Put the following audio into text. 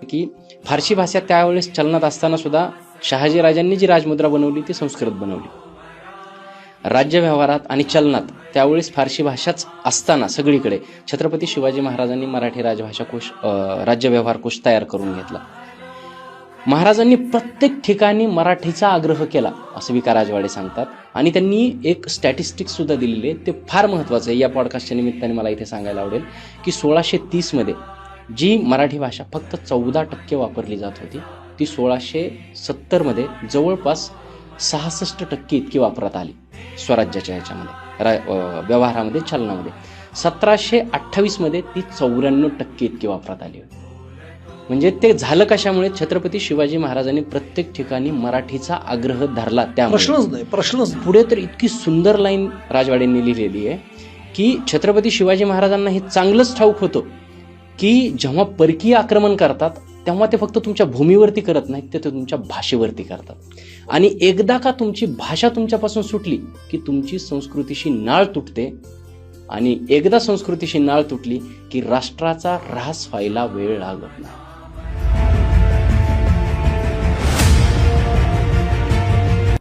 की फारसी भाषा त्यावेळेस चलनात असताना सुद्धा शहाजीराजांनी जी राजमुद्रा बनवली ती संस्कृत बनवली. राज्य व्यवहारात आणि चलनात त्यावेळेस फारसी भाषाच असताना सगळीकडे छत्रपती शिवाजी महाराजांनी मराठी राजभाषा कोश राज्य व्यवहार कोश तयार करून घेतला. महाराजांनी प्रत्येक ठिकाणी मराठीचा आग्रह केला असं विका राजवाडे सांगतात. आणि त्यांनी एक स्टॅटिस्टिक्स सुद्धा दिलेले आहे, ते फार महत्त्वाचं आहे. या पॉडकास्टच्या निमित्ताने मला इथे सांगायला आवडेल की 1630 मध्ये जी मराठी भाषा फक्त 14% वापरली जात होती ती 1670 मध्ये जवळपास 66% इतकी वापरात आली स्वराज्याच्या ह्याच्यामध्ये व्यवहारामध्ये चलनामध्ये. 1728 मध्ये ती 94% इतकी वापरात आली होती. म्हणजे ते झालं कशामुळे? छत्रपती शिवाजी महाराजांनी प्रत्येक ठिकाणी मराठीचा आग्रह धरला. त्यामुळे प्रश्नच पुढे तर इतकी सुंदर लाईन राजवाडेंनी लिहिलेली आहे की छत्रपती शिवाजी महाराजांना हे चांगलंच ठाऊक होतं की जेव्हा परकीय आक्रमण करतात तेव्हा ते फक्त तुमच्या भूमीवरती करत नाहीत, ते तुमच्या भाषेवरती करतात. आणि एकदा का तुमची भाषा तुमच्यापासून सुटली की तुमची संस्कृतीशी नाळ तुटते. आणि एकदा संस्कृतीशी नाळ तुटली की राष्ट्राचा ऱ्हास व्हायला वेळ लागत नाही.